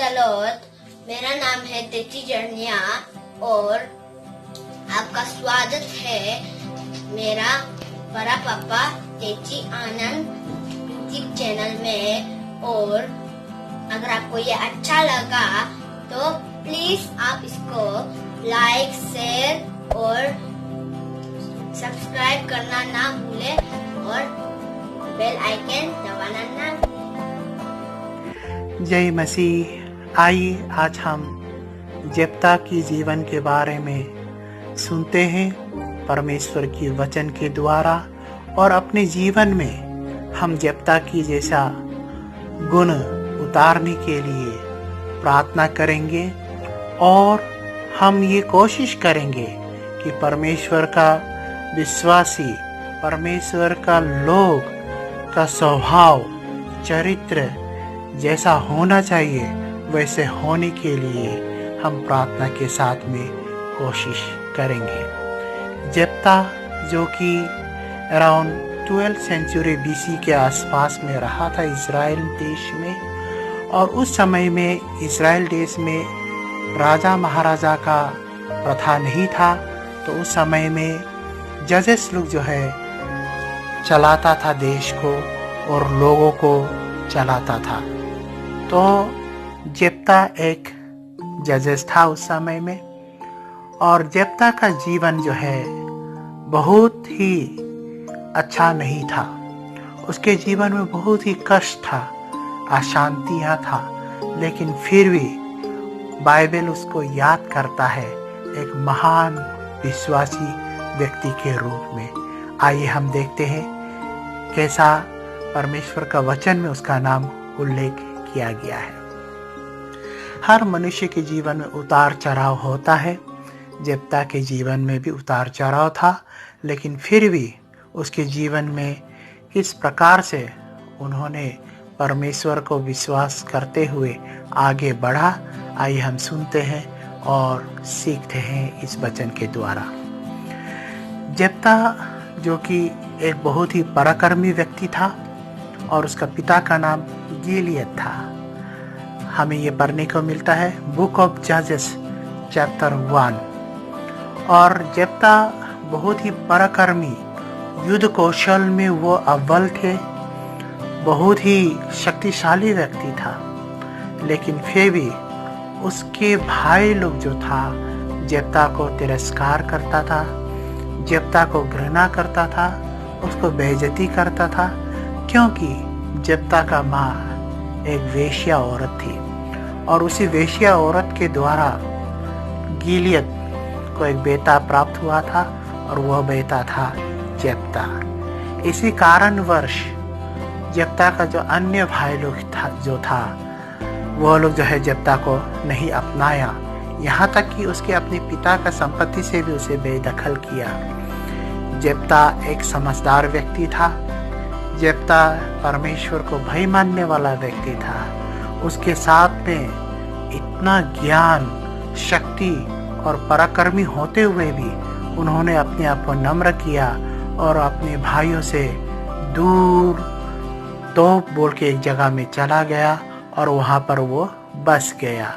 तलोत। मेरा नाम है तेची जर्निया और आपका स्वागत है मेरा बड़ा पापा तेची आनंद यूट्यूब चैनल में। और अगर आपको ये अच्छा लगा तो प्लीज आप इसको लाइक, शेयर और सब्सक्राइब करना ना भूले और बेल आइकन दबाना ना। जय मसीह। आइए आज हम जेप्ता की जीवन के बारे में सुनते हैं परमेश्वर की वचन के द्वारा, और अपने जीवन में हम जेप्ता की जैसा गुण उतारने के लिए प्रार्थना करेंगे और हम ये कोशिश करेंगे कि परमेश्वर का विश्वासी, परमेश्वर का लोग का स्वभाव, चरित्र जैसा होना चाहिए वैसे होने के लिए हम प्रार्थना के साथ में कोशिश करेंगे। जेप्ता जो कि अराउंड 12th सेंचुरी BC के आसपास में रहा था इज़राइल देश में, और उस समय में इज़राइल देश में राजा महाराजा का प्रथा नहीं था, तो उस समय में जजेस लोग जो है चलाता था देश को और लोगों को चलाता था। तो जेप्ता एक जजेस था उस समय में, और जेप्ता का जीवन जो है बहुत ही अच्छा नहीं था। उसके जीवन में बहुत ही कष्ट था, अशांतियाँ था, लेकिन फिर भी बाइबल उसको याद करता है एक महान विश्वासी व्यक्ति के रूप में। आइए हम देखते हैं कैसा परमेश्वर का वचन में उसका नाम उल्लेख किया गया है। हर मनुष्य के जीवन में उतार चढ़ाव होता है। जेप्ता के जीवन में भी उतार चढ़ाव था, लेकिन फिर भी उसके जीवन में किस प्रकार से उन्होंने परमेश्वर को विश्वास करते हुए आगे बढ़ा, आइए हम सुनते हैं और सीखते हैं इस वचन के द्वारा। जेप्ता जो कि एक बहुत ही पराक्रमी व्यक्ति था और उसका पिता का नाम गिलियद था। हमें ये पढ़ने को मिलता है बुक ऑफ जजेस चैप्टर 1। और जेप्ता बहुत ही पराक्रमी, युद्ध कौशल में वो अव्वल थे, बहुत ही शक्तिशाली व्यक्ति था, लेकिन फिर भी उसके भाई लोग जो था जेप्ता को तिरस्कार करता था, जेप्ता को घृणा करता था, उसको बेइज्जती करता था, क्योंकि जेप्ता का माँ एक वेश्या औरत थी और उसी वेश्या औरत के द्वारा गिलियद को एक बेटा प्राप्त हुआ था और वह बेटा था जेप्ता। इसी कारणवश जेप्ता का जो अन्य भाई लोग था वह लोग जो है जेप्ता को नहीं अपनाया, यहाँ तक कि उसके अपने पिता का संपत्ति से भी उसे बेदखल किया। जेप्ता एक समझदार व्यक्ति था। जेप्ता परमेश्वर को भय मानने वाला व्यक्ति था। उसके साथ में इतना ज्ञान, शक्ति और पराक्रमी होते हुए भी उन्होंने अपने आप को नम्र किया और अपने भाइयों से दूर तोप बोल के एक जगह में चला गया और वहाँ पर वो बस गया।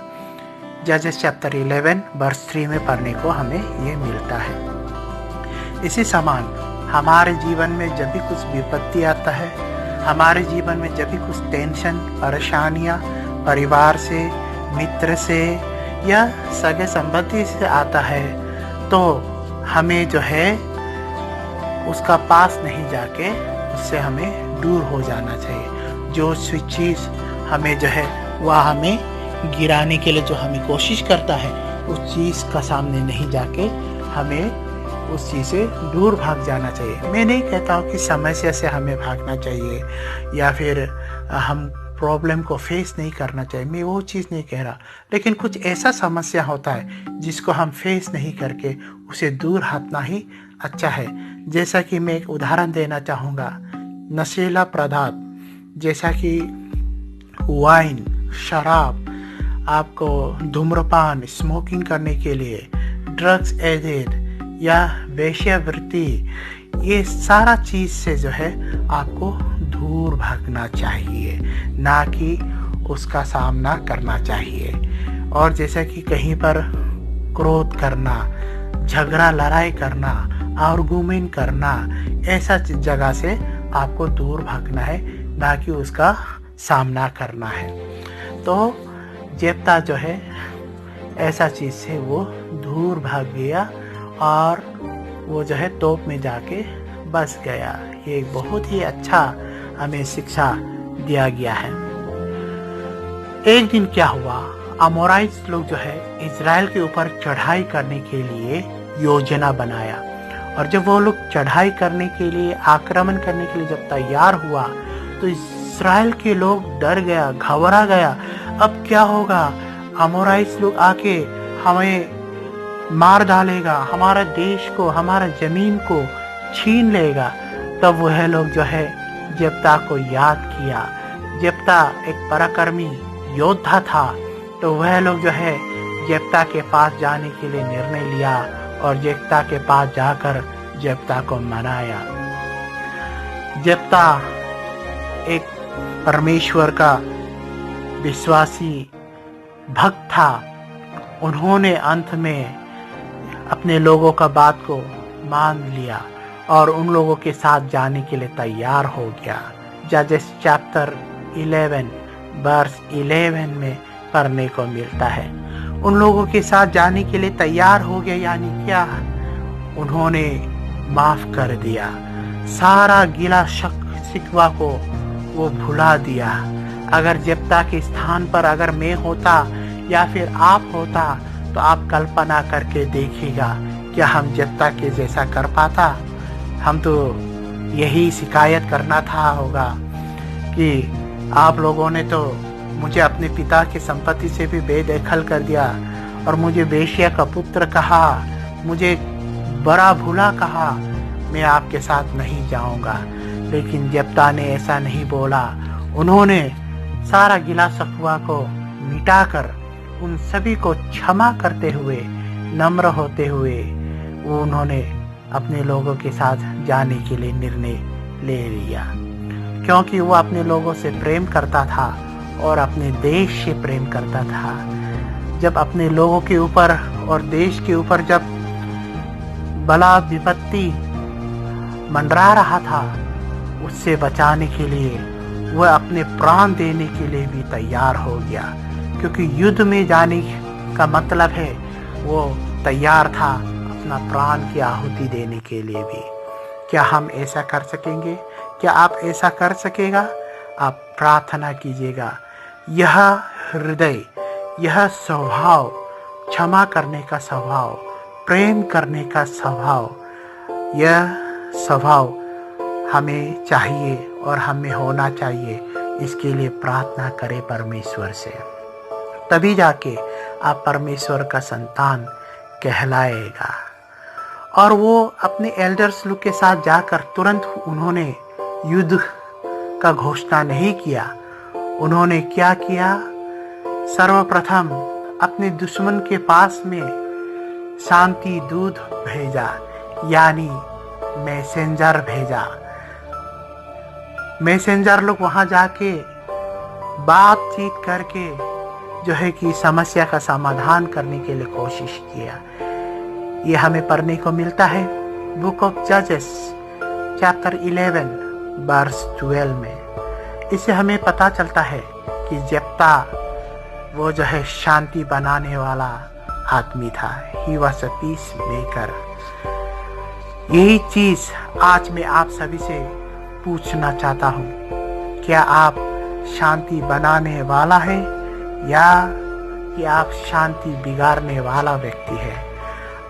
जजेस चैप्टर 11 वर्स 3 में पढ़ने को हमें ये मिलता है। इसी समान हमारे जीवन में जब भी कुछ विपत्ति आता है, हमारे जीवन में जब भी कुछ टेंशन, परेशानियाँ परिवार से, मित्र से या सगे संबंधी से आता है, तो हमें जो है उसका पास नहीं जाके उससे हमें दूर हो जाना चाहिए। जो चीज़ हमें जो है वह हमें गिराने के लिए जो हमें कोशिश करता है, उस चीज़ का सामने नहीं जाके हमें उस चीज़ से दूर भाग जाना चाहिए। मैं नहीं कहता हूँ कि समस्या से हमें भागना चाहिए या फिर हम प्रॉब्लम को फेस नहीं करना चाहिए, मैं वो चीज़ नहीं कह रहा, लेकिन कुछ ऐसा समस्या होता है जिसको हम फेस नहीं करके उसे दूर हटना ही अच्छा है। जैसा कि मैं एक उदाहरण देना चाहूँगा, नशीला पदार्थ जैसा कि वाइन, शराब, आपको धूम्रपान, स्मोकिंग करने के लिए, ड्रग्स एडिक्ट या वेश्यावृत्ति, ये सारा चीज़ से जो है आपको दूर भागना चाहिए, ना कि उसका सामना करना चाहिए। और जैसा कि कहीं पर क्रोध करना, झगड़ा लड़ाई करना, आर्गुमेंट करना, ऐसा जगह से आपको दूर भागना है, ना कि उसका सामना करना है। तो जेप्ता जो है ऐसा चीज से वो दूर भाग गया और वो जो है तोप में जाके बस गया। ये एक बहुत ही अच्छा हमें शिक्षा दिया गया है। एक दिन क्या हुआ, अमोराइट्स लोग जो है इजराइल के ऊपर चढ़ाई करने के लिए योजना बनाया। और जब वो लोग चढ़ाई करने के लिए, आक्रमण करने के लिए जब तैयार हुआ, तो इजराइल के लोग डर गया, घबरा गया। अब क्या होगा, अमोराइट्स लोग आके हमें मार डालेगा, हमारा देश को, हमारा जमीन को छीन लेगा। तब वह लोग जो है जेप्ता को याद किया। जेप्ता एक पराक्रमी योद्धा था, तो वह लोग जो है जेप्ता के पास जाने के लिए निर्णय लिया और जेप्ता के पास जाकर जेप्ता को मनाया। जेप्ता एक परमेश्वर का विश्वासी भक्त था। उन्होंने अंत में अपने लोगों का बात को मान लिया और उन लोगों के साथ जाने के लिए तैयार हो गया। जजेस चैप्टर 11 वर्स 11 में पढ़ने को मिलता है। उन लोगों के साथ जाने के लिए तैयार हो गया, यानी क्या, उन्होंने माफ कर दिया। सारा गिला शिकवा को वो भुला दिया। अगर जेप्ता के स्थान पर अगर मैं होता या फिर आप होता, तो आप कल्पना करके देखिएगा, क्या हम जेप्ता के जैसा कर पाता? हम तो यही शिकायत करना था होगा कि आप लोगों ने तो मुझे अपने पिता की संपत्ति से भी बेदखल कर दिया और मुझे वेश्या का पुत्र कहा, मुझे बड़ा भूला कहा, मैं आपके साथ नहीं जाऊंगा। लेकिन जेप्ता ने ऐसा नहीं बोला। उन्होंने सारा गिला शिकवा को मिटाकर उन सभी को क्षमा करते हुए, नम्र होते हुए, वो उन्होंने अपने लोगों के साथ जाने के लिए निर्णय ले लिया, क्योंकि वो अपने लोगों से प्रेम करता था और अपने देश से प्रेम करता था। जब अपने लोगों के ऊपर और देश के ऊपर जब बला विपत्ति मंडरा रहा था, उससे बचाने के लिए वह अपने प्राण देने के लिए भी तैयार हो गया, क्योंकि युद्ध में जाने का मतलब है वो तैयार था अपना प्राण की आहुति देने के लिए भी। क्या हम ऐसा कर सकेंगे? क्या आप ऐसा कर सकेगा? आप प्रार्थना कीजिएगा। यह हृदय, यह स्वभाव, क्षमा करने का स्वभाव, प्रेम करने का स्वभाव, यह स्वभाव हमें चाहिए और हमें होना चाहिए। इसके लिए प्रार्थना करें परमेश्वर से, तभी जाके आप परमेश्वर का संतान कहलाएगा। और वो अपने एल्डर्स लोग के साथ जाकर तुरंत उन्होंने युद्ध का घोषणा नहीं किया। उन्होंने क्या किया? सर्वप्रथम अपने दुश्मन के पास में शांति दूत भेजा, यानी मैसेंजर भेजा। मैसेंजर लोग वहां जाके बातचीत करके जो है कि समस्या का समाधान करने के लिए कोशिश किया। ये हमें पढ़ने को मिलता है बुक ऑफ जजेस चैप्टर 11 वर्स 12 में। इससे हमें पता चलता है कि जेप्ता वो जो है शांति बनाने वाला आदमी था। He was a peace maker. यही चीज आज मैं आप सभी से पूछना चाहता हूँ, क्या आप शांति बनाने वाला है या कि आप शांति बिगाड़ने वाला व्यक्ति है?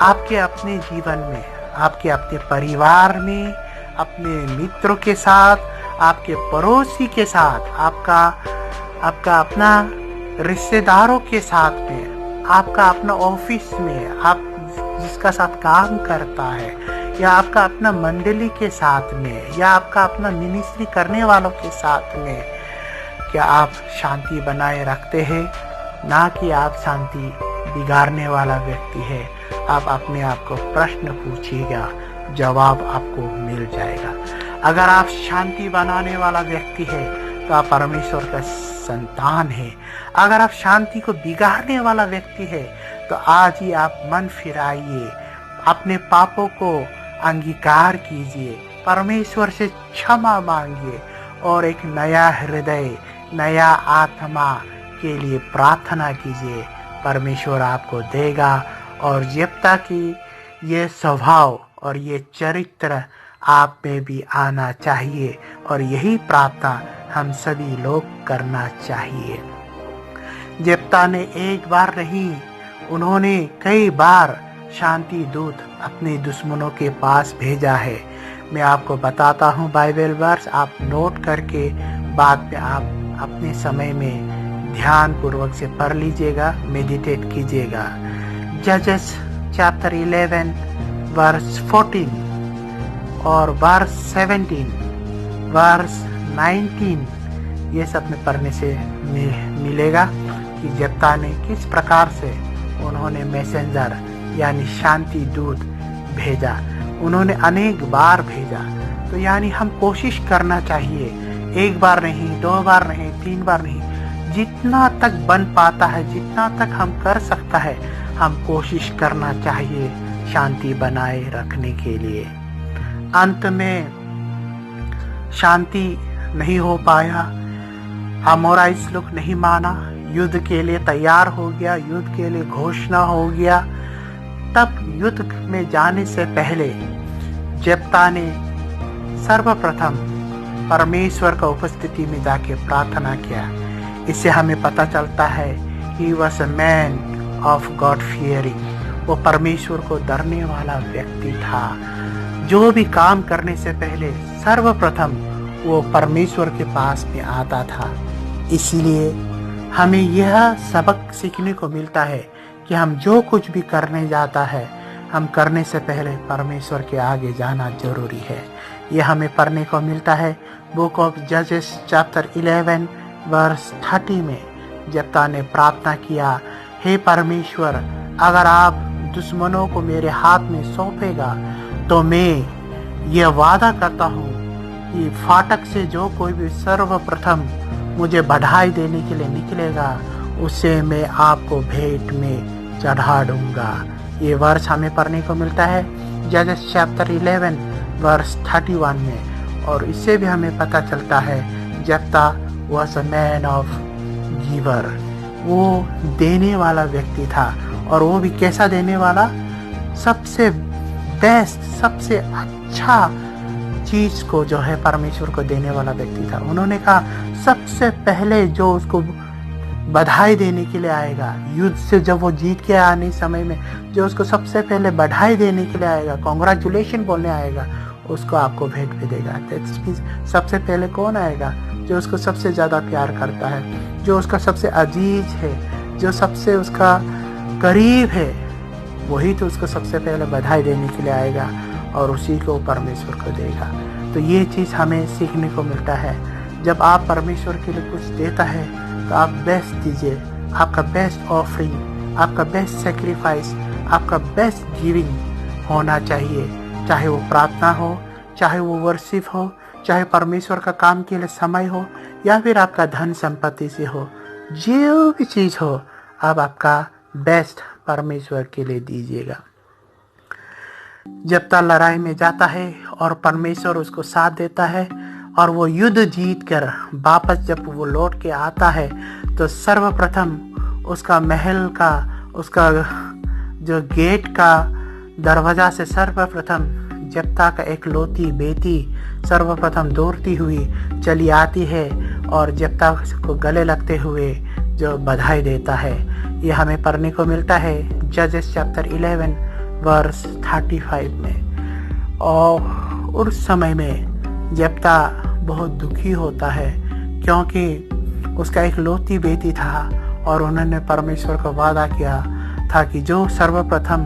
आपके अपने जीवन में, आपके अपने परिवार में, अपने मित्रों के साथ, आपके पड़ोसी के साथ, आपका अपना रिश्तेदारों के साथ में, आपका अपना ऑफिस में, आप जिसका साथ काम करता है, या आपका अपना मंडली के साथ में, या आपका अपना मिनिस्ट्री करने वालों के साथ में, क्या आप शांति बनाए रखते हैं? ना कि आप शांति बिगाड़ने वाला व्यक्ति है। आप अपने आप को प्रश्न पूछिएगा, जवाब आपको मिल जाएगा। अगर आप शांति बनाने वाला व्यक्ति है तो आप परमेश्वर का संतान है। अगर आप शांति को बिगाड़ने वाला व्यक्ति है तो आज ही आप मन फिराइए, अपने पापों को अंगीकार कीजिए, परमेश्वर से क्षमा मांगिए और एक नया हृदय, नया आत्मा के लिए प्रार्थना कीजिए। परमेश्वर आपको देगा और जेप्ता की ये स्वभाव और ये चरित्र आप में भी आना चाहिए और यही प्रार्थना हम सभी लोग करना चाहिए। जेप्ता ने एक बार नहीं, उन्होंने कई बार शांति दूत अपने दुश्मनों के पास भेजा है। मैं आपको बताता हूँ बाइबल वर्स, आप नोट करके बाद में आप अपने समय में ध्यान पूर्वक से पढ़ लीजिएगा, मेडिटेट कीजिएगा। जजेस चैप्टर 11 वर्स 14 और वर्स 17, वर्स 19, ये सब में पढ़ने से मिलेगा कि जेप्ता ने किस प्रकार से उन्होंने मैसेंजर यानी शांति दूत भेजा। उन्होंने अनेक बार भेजा। तो यानी हम कोशिश करना चाहिए, एक बार नहीं, 2 बार नहीं, 3 बार नहीं, जितना तक बन पाता है, जितना तक हम कर सकता है, हम कोशिश करना चाहिए शांति बनाए रखने के लिए। अंत में शांति नहीं हो पाया, अमोराइज लोग नहीं माना, युद्ध के लिए तैयार हो गया, युद्ध के लिए घोषणा हो गया। तब युद्ध में जाने से पहले जेप्ता ने सर्वप्रथम परमेश्वर का उपस्थिति में जाके प्रार्थना किया। इससे हमें पता चलता है he was a man of God fearing, वो परमेश्वर को डरने वाला व्यक्ति था। जो भी काम करने से पहले सर्वप्रथम वो परमेश्वर के पास में आता था। इसलिए हमें यह सबक सीखने को मिलता है कि हम जो कुछ भी करने जाता है, हम करने से पहले परमेश्वर के आगे जाना जरूरी है। यह हमें पढ़ने को मिलता है बुक ऑफ जजेस चैप्टर 11 वर्स 30 में। जेप्ता ने प्रार्थना किया, हे परमेश्वर, अगर आप दुश्मनों को मेरे हाथ में सौंपेगा तो मैं यह वादा करता हूँ कि फाटक से जो कोई भी सर्वप्रथम मुझे बधाई देने के लिए निकलेगा, उसे मैं आपको भेंट में चढ़ा दूंगा। ये वर्ष हमें पढ़ने को मिलता है जजेस चैप्टर 11 वर्स 31 में। और इससे भी हमें पता चलता है Jephthah was a man of giver, वो देने वाला व्यक्ति था। और वो भी कैसा देने वाला? सबसे बेस्ट, सबसे अच्छा चीज को जो है परमेश्वर को देने वाला व्यक्ति था। उन्होंने कहा सबसे पहले जो उसको बधाई देने के लिए आएगा, युद्ध से जब वो जीत के आने समय में जो उसको सबसे पहले बधाई देने के लिए आएगा, कॉन्ग्रेचुलेशन बोलने आएगा, उसको आपको भेंट भी देगा। सबसे पहले कौन आएगा? जो उसको सबसे ज्यादा प्यार करता है, जो उसका सबसे अजीज है, जो सबसे उसका करीब है, वही तो उसको सबसे पहले बधाई देने के लिए आएगा और उसी को परमेश्वर को देगा। तो ये चीज हमें सीखने को मिलता है। जब आप परमेश्वर के लिए कुछ देता है तो आप बेस्ट दीजिए, आपका बेस्ट ऑफरिंग, आपका बेस्ट सेक्रीफाइस, आपका बेस्ट गिविंग होना चाहिए। चाहे वो प्रार्थना हो, चाहे वो वर्शिप हो, चाहे परमेश्वर का काम के लिए समय हो, या फिर आपका धन संपत्ति से हो, जो भी चीज हो, आप आपका बेस्ट परमेश्वर के लिए दीजिएगा। जब तक लड़ाई में जाता है और परमेश्वर उसको साथ देता है और वो युद्ध जीत कर वापस जब वो लौट के आता है तो सर्वप्रथम उसका महल का, उसका जो गेट का दरवाजा से सर्वप्रथम जेप्ता का एक लौती बेटी सर्वप्रथम दौड़ती हुई चली आती है और जेप्ता को गले लगते हुए जो बधाई देता है। ये हमें पढ़ने को मिलता है जजेस चैप्टर 11 वर्स 35 में। और उस समय में जेप्ता बहुत दुखी होता है क्योंकि उसका एक लौती बेटी था और उन्होंने परमेश्वर को वादा किया था कि जो सर्वप्रथम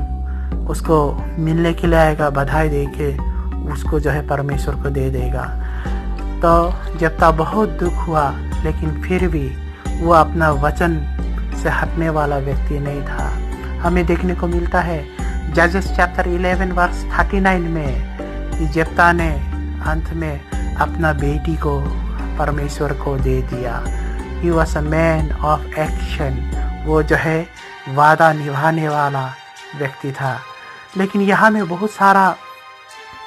उसको मिलने के लिए आएगा बधाई देके उसको जो है परमेश्वर को दे देगा। तो जेप्ता बहुत दुख हुआ, लेकिन फिर भी वो अपना वचन से हटने वाला व्यक्ति नहीं था। हमें देखने को मिलता है जजेस चैप्टर 11 वर्स 39 में कि जेप्ता ने अंत में अपना बेटी को परमेश्वर को दे दिया। He was a man of action, वो जो है वादा निभाने वाला व्यक्ति था। लेकिन यहाँ में बहुत सारा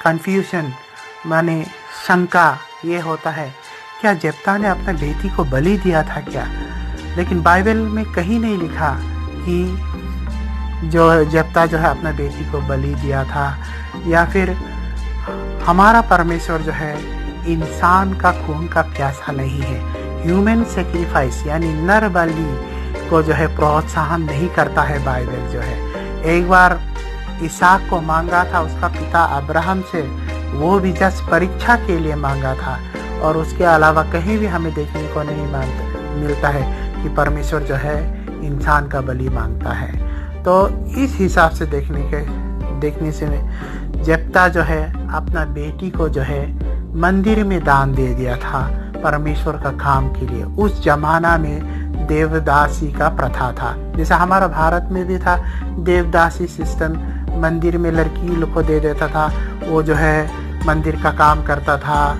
कन्फ्यूजन माने शंका ये होता है, क्या जेप्ता ने अपने बेटी को बलि दिया था क्या? लेकिन बाइबल में कहीं नहीं लिखा कि जो जेप्ता जो है अपना बेटी को बलि दिया था, या फिर हमारा परमेश्वर जो है इंसान का खून का प्यासा नहीं है। ह्यूमन सेक्रीफाइस यानी नर बलि को जो है प्रोत्साहन नहीं करता है बाइबल जो है। एक बार इसहाक को मांगा था उसका पिता अब्राहम से, वो भी जस्ट परीक्षा के लिए मांगा था, और उसके अलावा कहीं भी हमें देखने को नहीं मिलता है कि परमेश्वर जो है इंसान का बलि मांगता है। तो इस हिसाब से देखने से जेप्ता जो है अपना बेटी को जो है मंदिर में दान दे दिया था परमेश्वर का काम के लिए। उस जमाना में देवदासी का प्रथा था, जैसा हमारा भारत में भी था देवदासी सिस्टम। मंदिर में लड़की लोग को दे देता था, वो जो है मंदिर का काम करता था,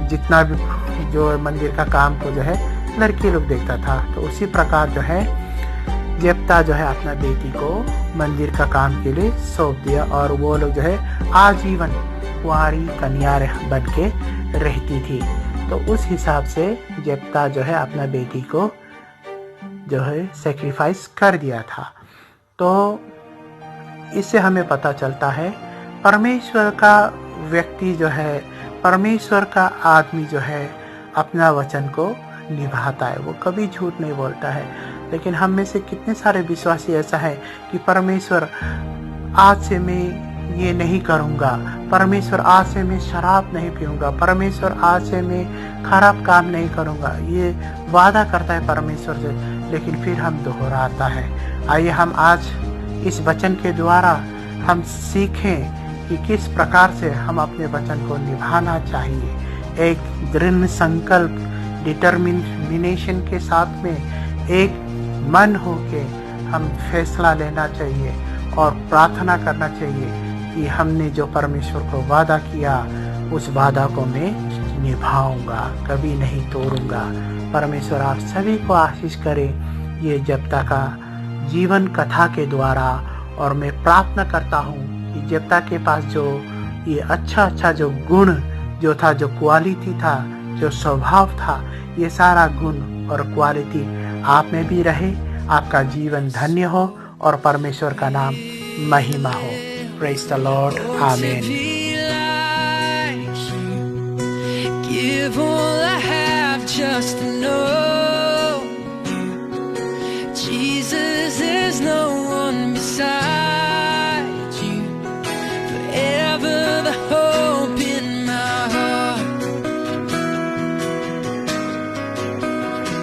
जितना भी जो मंदिर का काम को जो है लड़की लोग देखता था। तो उसी प्रकार जो है जेप्ता जो है अपना बेटी को मंदिर का काम के लिए सौंप दिया, और वो लोग जो है आजीवन कुंवारी कन्या बन के रहती थी। तो उस हिसाब से जेप्ता जो है अपना बेटी को जो है सेक्रीफाइस कर दिया था। तो इससे हमें पता चलता है परमेश्वर का व्यक्ति जो है, परमेश्वर का आदमी जो है अपना वचन को निभाता है, वो कभी झूठ नहीं बोलता है। लेकिन हम में से कितने सारे विश्वासी ऐसा है कि परमेश्वर आज से मैं ये नहीं करूँगा, परमेश्वर आज से मैं शराब नहीं पीऊँगा, परमेश्वर आज से मैं खराब काम नहीं करूँगा, ये वादा करता है परमेश्वर से, लेकिन फिर हम दोहराता है। आइए हम आज इस वचन के द्वारा हम सीखें कि किस प्रकार से हम अपने वचन को निभाना चाहिए। एक दृढ़ संकल्प डिटर्मिनेशन के साथ में एक मन हो के हम फैसला लेना चाहिए और प्रार्थना करना चाहिए कि हमने जो परमेश्वर को वादा किया उस वादा को मैं निभाऊंगा, कभी नहीं तोड़ूंगा। परमेश्वर आप सभी को आशीष करे ये जेप्ता का जीवन कथा के द्वारा। और मैं प्रार्थना करता हूँ कि जेप्ता के पास जो ये अच्छा जो गुण जो था, जो क्वालिटी था, जो स्वभाव था, ये सारा गुण और क्वालिटी आप में भी रहे, आपका जीवन धन्य हो और परमेश्वर का नाम महिमा हो। प्रेज द लॉर्ड, आमीन। Give all I have just to know